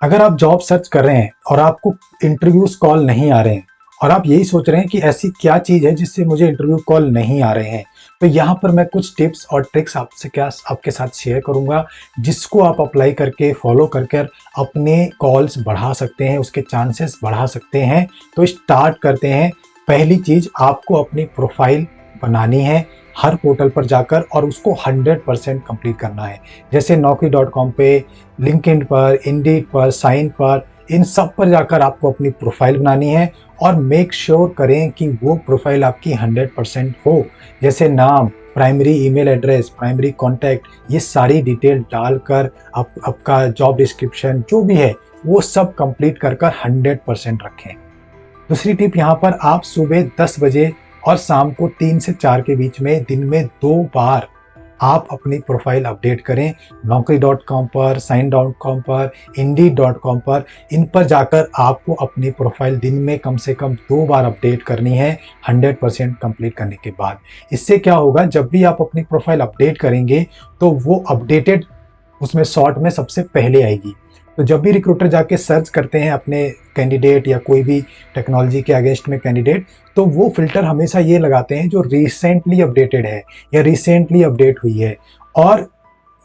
अगर आप job search कर रहे हैं और आपको इंटरव्यूज कॉल नहीं आ रहे हैं और आप यही सोच रहे हैं कि ऐसी क्या चीज़ है जिससे मुझे इंटरव्यू कॉल नहीं आ रहे हैं, तो यहाँ पर मैं कुछ टिप्स और ट्रिक्स आपके साथ शेयर करूँगा, जिसको आप अप्लाई करके फॉलो करके अपने कॉल्स बढ़ा सकते हैं, उसके चांसेस बढ़ा सकते हैं। तो स्टार्ट करते हैं। पहली चीज़, आपको अपनी प्रोफाइल बनानी है हर पोर्टल पर जाकर और उसको 100% कंप्लीट करना है। जैसे naukri.com पे, लिंक्डइन पर, इंडीड पर, साइन पर, इन सब पर जाकर आपको अपनी प्रोफाइल बनानी है और मेक श्योर करें कि वो प्रोफाइल आपकी 100% हो। जैसे नाम, primary email address, primary contact, ये सारी डिटेल डालकर आपका जॉब डिस्क्रिप्शन जो भी है वो सब कंप्लीट कर 100% रखें। दूसरी टिप यहाँ पर, आप सुबह 10 बजे और शाम को 3 से 4 के बीच में दिन में 2 बार आप अपनी प्रोफाइल अपडेट करें। naukri.com पर, साइन.com पर, indeed.com पर, इन पर जाकर आपको अपनी प्रोफाइल दिन में कम से कम 2 बार अपडेट करनी है 100% कंप्लीट करने के बाद। इससे क्या होगा, जब भी आप अपनी प्रोफाइल अपडेट करेंगे तो वो अपडेटेड उसमें शॉर्ट में सबसे पहले आएगी। तो जब भी रिक्रूटर जाके सर्च करते हैं अपने कैंडिडेट या कोई भी टेक्नोलॉजी के अगेंस्ट में कैंडिडेट, तो वो फिल्टर हमेशा ये लगाते हैं जो रिसेंटली अपडेटेड है या रिसेंटली अपडेट हुई है। और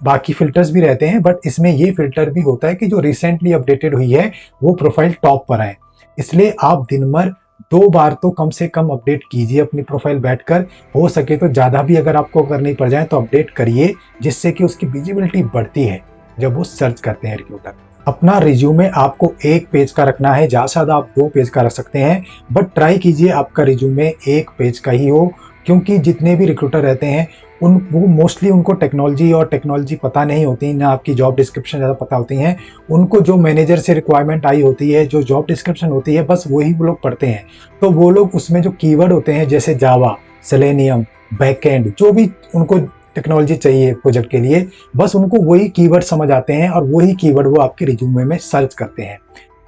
बाकी फिल्टर्स भी रहते हैं, बट इसमें ये फिल्टर भी होता है कि जो रिसेंटली अपडेटेड हुई है वो प्रोफाइल टॉप पर आए। इसलिए आप दिन भर 2 बार तो कम से कम अपडेट कीजिए अपनी प्रोफाइल बैठकर। हो सके तो ज़्यादा भी अगर आपको करनी पड़ जाए तो अपडेट करिए, जिससे कि उसकी विजिबिलिटी बढ़ती है जब वो सर्च करते हैं रिक्रूटर। अपना रिज्यूमे आपको 1 पेज का रखना है, ज़्यादा से ज़्यादा आप 2 पेज का रख सकते हैं, बट ट्राई कीजिए आपका रिज्यूमे 1 पेज का ही हो। क्योंकि जितने भी रिक्रूटर रहते हैं वो मोस्टली उनको टेक्नोलॉजी पता नहीं होती, ना आपकी जॉब डिस्क्रिप्शन ज़्यादा पता होती हैं। उनको जो मैनेजर से रिक्वायरमेंट आई होती है, जो जॉब डिस्क्रिप्शन होती है, बस वही वो लोग पढ़ते हैं। तो वो लोग उसमें जो कीवर्ड होते हैं जैसे जावा, सेलेनियम, बैकएंड, जो भी उनको टेक्नोलॉजी चाहिए प्रोजेक्ट के लिए, बस उनको वही कीवर्ड समझ आते हैं और वही कीवर्ड वो आपके रिज्यूमे में सर्च करते हैं।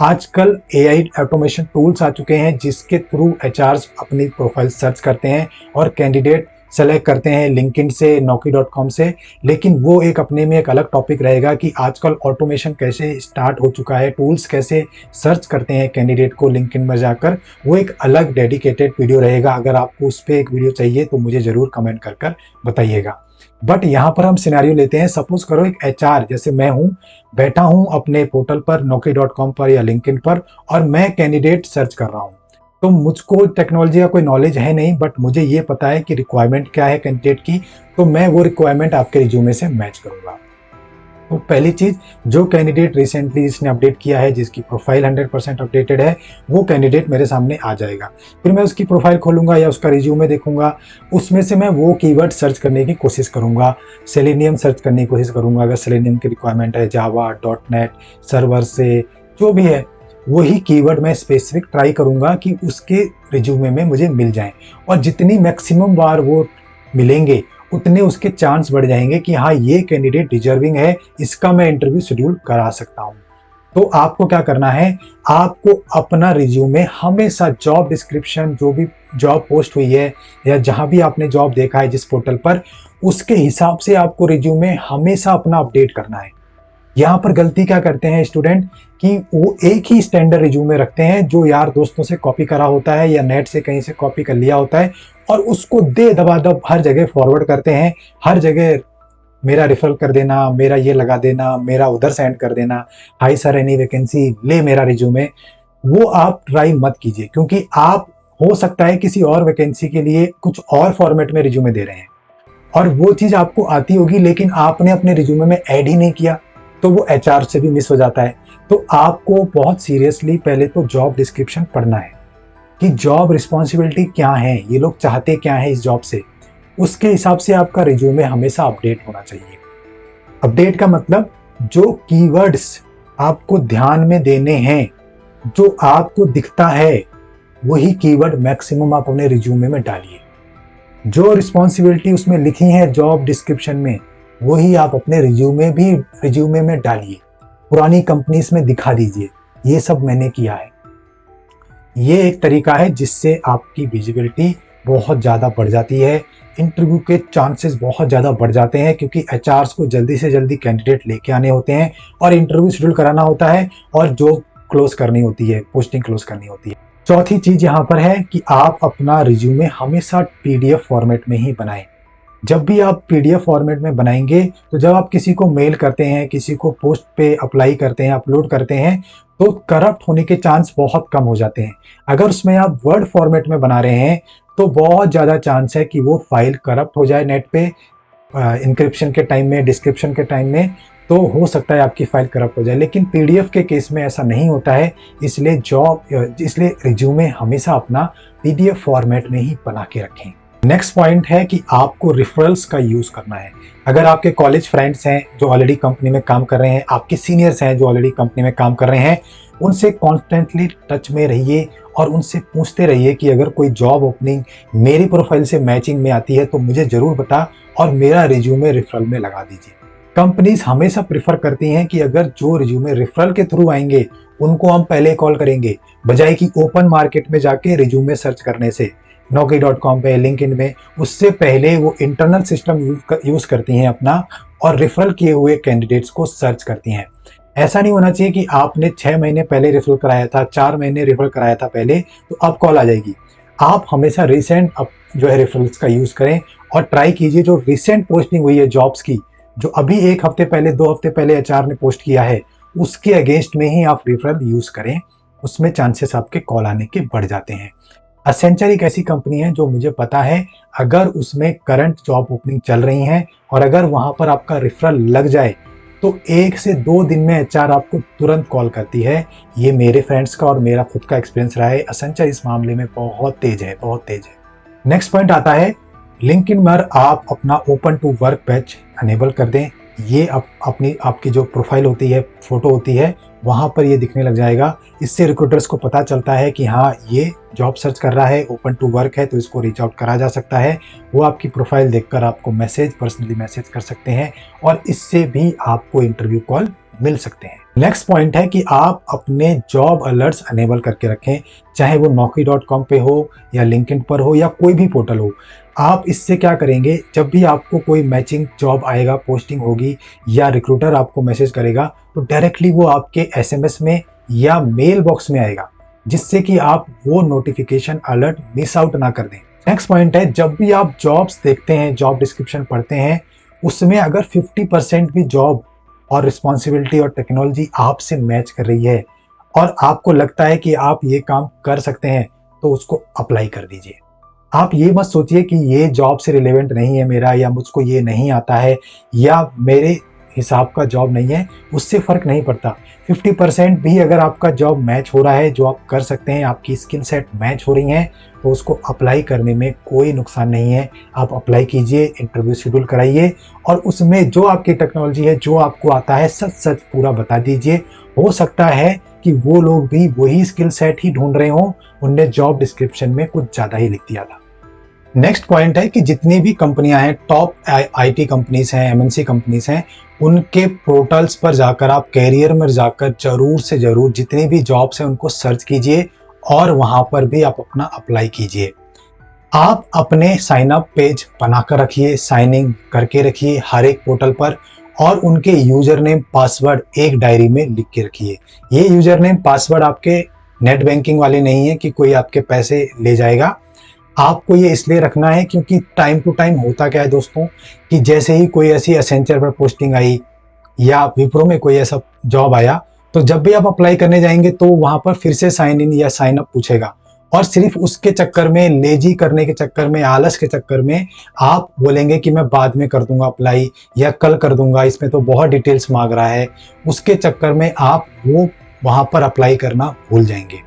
आजकल एआई ऑटोमेशन टूल्स आ चुके हैं जिसके थ्रू एचआर्स अपनी प्रोफाइल सर्च करते हैं और कैंडिडेट सेलेक्ट करते हैं लिंक्डइन से, naukri.com से। लेकिन वो एक अपने में एक अलग टॉपिक रहेगा कि आजकल ऑटोमेशन कैसे स्टार्ट हो चुका है, टूल्स कैसे सर्च करते हैं कैंडिडेट को लिंक्डइन में जाकर, वो एक अलग डेडिकेटेड वीडियो रहेगा। अगर आपको उस पर एक वीडियो चाहिए तो मुझे ज़रूर कमेंट कर बताइएगा। बट यहाँ पर हम सिनेरियो लेते हैं, सपोज करो एक एचआर जैसे मैं हूँ, बैठा हूँ अपने पोर्टल पर naukri.com पर या लिंक्डइन पर और मैं कैंडिडेट सर्च कर रहा हूँ। तो मुझको टेक्नोलॉजी का कोई नॉलेज है नहीं, बट मुझे ये पता है कि रिक्वायरमेंट क्या है कैंडिडेट की, तो मैं वो रिक्वायरमेंट आपके रिज्यूमे से मैच करूँगा। तो पहली चीज़, जो कैंडिडेट रिसेंटली जिसने अपडेट किया है, जिसकी प्रोफाइल 100% अपडेटेड है, वो कैंडिडेट मेरे सामने आ जाएगा। फिर मैं उसकी प्रोफाइल खोलूँगा या उसका रिज्यूमे देखूँगा, उसमें से मैं वो कीवर्ड सर्च करने की कोशिश करूँगा। सेलेनियम सर्च करने की कोशिश करूँगा अगर सेलेनियम की रिक्वायरमेंट है, जावा, .NET, सर्वर से जो भी है, वही कीवर्ड मैं स्पेसिफिक ट्राई करूँगा कि उसके रिज्यूमे में मुझे मिल जाएँ। और जितनी मैक्सिमम बार वो मिलेंगे उतने उसके चांस बढ़ जाएंगे कि हाँ, ये कैंडिडेट डिजर्विंग है, इसका मैं इंटरव्यू शेड्यूल करा सकता हूँ। तो आपको क्या करना है, आपको अपना रिज्यूमे हमेशा जॉब डिस्क्रिप्शन, जो भी जॉब पोस्ट हुई है या जहाँ भी आपने जॉब देखा है जिस पोर्टल पर, उसके हिसाब से आपको रिज्यूमे हमेशा अपना अपडेट करना है। यहाँ पर गलती क्या करते हैं स्टूडेंट कि वो एक ही स्टैंडर्ड रिज्यूमे रखते हैं जो यार दोस्तों से कॉपी करा होता है या नेट से कहीं से कॉपी कर लिया होता है, और उसको दे दबादब हर जगह फॉरवर्ड करते हैं। हर जगह मेरा रेफर कर देना, मेरा ये लगा देना, मेरा उधर सेंड कर देना, हाई सर एनी वैकेंसी, ले मेरा रिज्यूमे। वो आप ट्राई मत कीजिए, क्योंकि आप हो सकता है किसी और वैकेंसी के लिए कुछ और फॉर्मेट में रिज्यूमे दे रहे हैं और वो चीज़ आपको आती होगी लेकिन आपने अपने रिज्यूमे में ऐड ही नहीं किया, तो वो एचआर से भी मिस हो जाता है। तो आपको बहुत सीरियसली पहले तो जॉब डिस्क्रिप्शन पढ़ना है कि जॉब रिस्पॉन्सिबिलिटी क्या है, ये लोग चाहते क्या है इस जॉब से। उसके हिसाब से आपका रिज्यूमे हमेशा अपडेट होना चाहिए। अपडेट का मतलब, जो कीवर्ड्स आपको ध्यान में देने हैं, जो आपको दिखता है, वही कीवर्ड मैक्सिमम आप अपने रिज्यूमे में डालिए। जो रिस्पॉन्सिबिलिटी उसमें लिखी है जॉब डिस्क्रिप्शन में, वही आप अपने रिज्यूमे में डालिए। पुरानी कंपनीज में दिखा दीजिए, ये सब मैंने किया है। ये एक तरीका है जिससे आपकी विजिबिलिटी बहुत ज़्यादा बढ़ जाती है, इंटरव्यू के चांसेस बहुत ज़्यादा बढ़ जाते हैं, क्योंकि एचआर्स को जल्दी से जल्दी कैंडिडेट लेके आने होते हैं और इंटरव्यू शेड्यूल कराना होता है और जो क्लोज करनी होती है, पोस्टिंग क्लोज करनी होती है। चौथी चीज़ यहाँ पर है कि आप अपना रिज्यूमे हमेशा पीडीएफ फॉर्मेट में ही बनाएं। जब भी आप पीडीएफ फॉर्मेट में बनाएंगे तो जब आप किसी को मेल करते हैं, किसी को पोस्ट पे अप्लाई करते हैं, अपलोड करते हैं, तो करप्ट होने के चांस बहुत कम हो जाते हैं। अगर उसमें आप वर्ड फॉर्मेट में बना रहे हैं तो बहुत ज़्यादा चांस है कि वो फाइल करप्ट हो जाए नेट पे, इंक्रिप्शन के टाइम में, डिस्क्रिप्शन के टाइम में, तो हो सकता है आपकी फाइल करप्ट हो जाए। लेकिन पीडीएफ के केस में ऐसा नहीं होता है, इसलिए रिज्यूमे हमेशा अपना पीडीएफ फॉर्मेट में ही बना के रखें। नेक्स्ट पॉइंट है कि आपको रेफरल्स का यूज़ करना है। अगर आपके कॉलेज फ्रेंड्स हैं जो ऑलरेडी कंपनी में काम कर रहे हैं, आपके सीनियर्स हैं जो ऑलरेडी कंपनी में काम कर रहे हैं, उनसे कॉन्स्टेंटली टच में रहिए और उनसे पूछते रहिए कि अगर कोई जॉब ओपनिंग मेरी प्रोफाइल से मैचिंग में आती है तो मुझे ज़रूर बता और मेरा रिज्यूमे रेफरल में लगा दीजिए। कंपनीज हमेशा प्रेफर करती हैं कि अगर जो रिज्यूमे रेफरल के थ्रू आएंगे उनको हम पहले कॉल करेंगे, बजाय कि ओपन मार्केट में जाके रिज्यूमे सर्च करने से। Naukri.com पे, लिंक्डइन में, उससे पहले वो इंटरनल सिस्टम यूज करती हैं अपना और रेफरल किए हुए कैंडिडेट्स को सर्च करती हैं। ऐसा नहीं होना चाहिए कि आपने 6 महीने पहले रेफरल कराया था, 4 महीने रेफरल कराया था पहले, तो अब कॉल आ जाएगी। आप हमेशा रिसेंट जो है रेफरल्स का यूज करें और ट्राई कीजिए जो रिसेंट पोस्टिंग हुई है जॉब्स की, जो अभी 1 हफ्ते पहले, 2 हफ्ते पहले एचआर ने पोस्ट किया है, उसके अगेंस्ट में ही आप रेफरल यूज करें। उसमें चांसेस आपके कॉल आने के बढ़ जाते हैं। एसेंचर एक ऐसी कंपनी है जो मुझे पता है अगर उसमें करंट जॉब ओपनिंग चल रही हैं और अगर वहां पर आपका रेफरल लग जाए तो 1 से 2 दिन में एचआर आपको तुरंत कॉल करती है। ये मेरे फ्रेंड्स का और मेरा खुद का एक्सपीरियंस रहा है। एसेंचर इस मामले में बहुत तेज है, बहुत तेज है। नेक्स्ट पॉइंट आता है लिंक्डइन पर आप अपना open to work page enable कर दें। ये आपकी जो प्रोफाइल होती है, फोटो होती है, वहाँ पर ये दिखने लग जाएगा। इससे रिक्रूटर्स को पता चलता है कि हाँ, ये जॉब सर्च कर रहा है, ओपन टू वर्क है, तो इसको रीच आउट करा जा सकता है। वो आपकी प्रोफाइल देखकर आपको पर्सनली मैसेज कर सकते हैं और इससे भी आपको इंटरव्यू कॉल मिल सकते हैं। नेक्स्ट पॉइंट है कि आप अपने जॉब अलर्ट्स अनेबल करके रखें, चाहे वो Naukri.com पे हो या लिंक्डइन पर हो या कोई भी पोर्टल हो। आप इससे क्या करेंगे, जब भी आपको कोई मैचिंग जॉब आएगा, पोस्टिंग होगी या रिक्रूटर आपको मैसेज करेगा, तो डायरेक्टली वो आपके एसएमएस में या मेल बॉक्स में आएगा, जिससे कि आप वो नोटिफिकेशन अलर्ट मिस आउट ना कर दें। नेक्स्ट पॉइंट है, जब भी आप जॉब्स देखते हैं, जॉब डिस्क्रिप्शन पढ़ते हैं, उसमें अगर 50% भी जॉब और रिस्पॉन्सिबिलिटी और टेक्नोलॉजी आपसे मैच कर रही है और आपको लगता है कि आप ये काम कर सकते हैं, तो उसको अप्लाई कर दीजिए। आप ये मत सोचिए कि ये जॉब से रिलेवेंट नहीं है मेरा, या मुझको ये नहीं आता है, या मेरे हिसाब का जॉब नहीं है, उससे फ़र्क नहीं पड़ता। 50% भी अगर आपका जॉब मैच हो रहा है, जो आप कर सकते हैं, आपकी स्किल सेट मैच हो रही हैं, तो उसको अप्लाई करने में कोई नुकसान नहीं है। आप अप्लाई कीजिए, इंटरव्यू शेड्यूल कराइए और उसमें जो आपकी टेक्नोलॉजी है, जो आपको आता है, सच सच पूरा बता दीजिए। हो सकता है कि वो लोग भी वही स्किल सेट ही ढूंढ रहे हों, उनने जॉब डिस्क्रिप्शन में कुछ ज़्यादा ही लिख दिया था। नेक्स्ट पॉइंट है कि जितनी भी कंपनियां हैं, टॉप आईटी कंपनीज हैं, एमएनसी कंपनीज हैं, उनके पोर्टल्स पर जाकर, आप कैरियर में जाकर जरूर से जरूर जितनी भी जॉब्स हैं उनको सर्च कीजिए और वहां पर भी आप अपना अप्लाई कीजिए। आप अपने साइन अप पेज बनाकर रखिए, साइन इन करके रखिए हर एक पोर्टल पर, और उनके यूजर नेम पासवर्ड एक डायरी में लिख के रखिए। ये यूजर नेम पासवर्ड आपके नेट बैंकिंग वाले नहीं है कि कोई आपके पैसे ले जाएगा। आपको ये इसलिए रखना है क्योंकि टाइम टू टाइम होता क्या है दोस्तों, कि जैसे ही कोई ऐसी एसेंचर पर पोस्टिंग आई या विप्रो में कोई ऐसा जॉब आया, तो जब भी आप अप्लाई करने जाएंगे तो वहां पर फिर से साइन इन या साइन अप पूछेगा, और सिर्फ उसके चक्कर में, लेजी करने के चक्कर में, आलस के चक्कर में आप बोलेंगे कि मैं बाद में कर दूंगा अप्लाई या कल कर दूंगा, इसमें तो बहुत डिटेल्स मांग रहा है। उसके चक्कर में आप वो वहां पर अप्लाई करना भूल जाएंगे।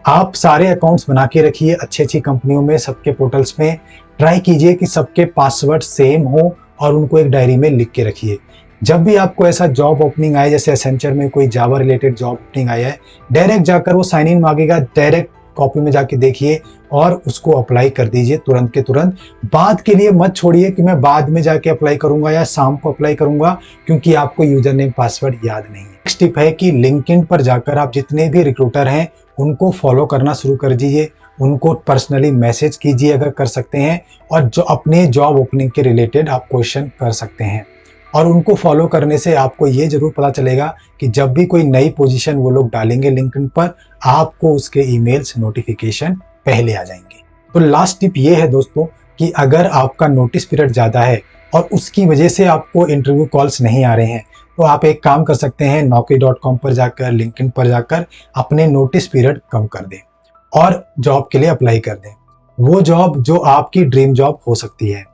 आप सारे अकाउंट्स बना के रखिए अच्छी अच्छी कंपनियों में, सबके पोर्टल्स में। ट्राई कीजिए कि सबके पासवर्ड सेम हो और उनको एक डायरी में लिख के रखिए। जब भी आपको ऐसा जॉब ओपनिंग आए, जैसे एसेंचर में कोई जावा रिलेटेड जॉब ओपनिंग आया है, डायरेक्ट जाकर वो साइन इन मांगेगा, डायरेक्ट कॉपी में जाके देखिए और उसको अप्लाई कर दीजिए तुरंत के तुरंत। बाद के लिए मत छोड़िए कि मैं बाद में जाके अप्लाई करूंगा या शाम को अप्लाई करूंगा, क्योंकि आपको यूजर नेम पासवर्ड याद नहीं है। नेक्स्ट टिप है कि लिंक्डइन पर जाकर आप जितने भी रिक्रूटर हैं उनको फॉलो करना शुरू कर दीजिए, उनको पर्सनली मैसेज कीजिए अगर कर सकते हैं, और जो अपने जॉब ओपनिंग के रिलेटेड आप क्वेश्चन कर सकते हैं। और उनको फॉलो करने से आपको ये जरूर पता चलेगा कि जब भी कोई नई पोजीशन वो लोग डालेंगे लिंक्डइन पर, आपको उसके ईमेल्स नोटिफिकेशन पहले आ जाएंगे। तो लास्ट टिप ये है दोस्तों कि अगर आपका नोटिस पीरियड ज़्यादा है और उसकी वजह से आपको इंटरव्यू कॉल्स नहीं आ रहे हैं, तो आप एक काम कर सकते हैं, naukri.com पर जाकर, लिंक्डइन पर जाकर अपने नोटिस पीरियड कम कर दें और जॉब के लिए अप्लाई कर दें। वो जॉब जो आपकी ड्रीम जॉब हो सकती है,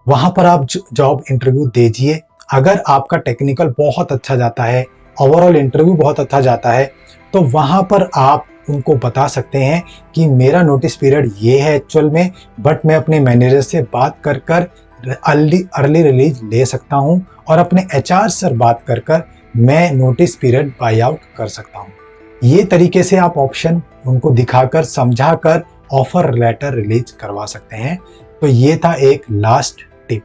वहाँ पर आप जॉब इंटरव्यू दीजिए। अगर आपका टेक्निकल बहुत अच्छा जाता है, ओवरऑल इंटरव्यू बहुत अच्छा जाता है, तो वहाँ पर आप उनको बता सकते हैं कि मेरा नोटिस पीरियड ये है एक्चुअल में, बट मैं अपने मैनेजर से बात कर कर अर्ली रिलीज ले सकता हूँ और अपने एचआर से बात कर कर मैं नोटिस पीरियड बाई आउट कर सकता हूँ। ये तरीके से आप ऑप्शन उनको दिखाकर, समझाकर ऑफर लेटर रिलीज करवा सकते हैं। तो ये था एक लास्ट टिप।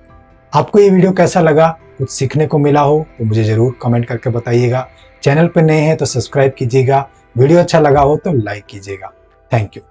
आपको ये वीडियो कैसा लगा, कुछ सीखने को मिला हो तो मुझे ज़रूर कमेंट करके बताइएगा। चैनल पर नए हैं तो सब्सक्राइब कीजिएगा, वीडियो अच्छा लगा हो तो लाइक कीजिएगा। Thank you.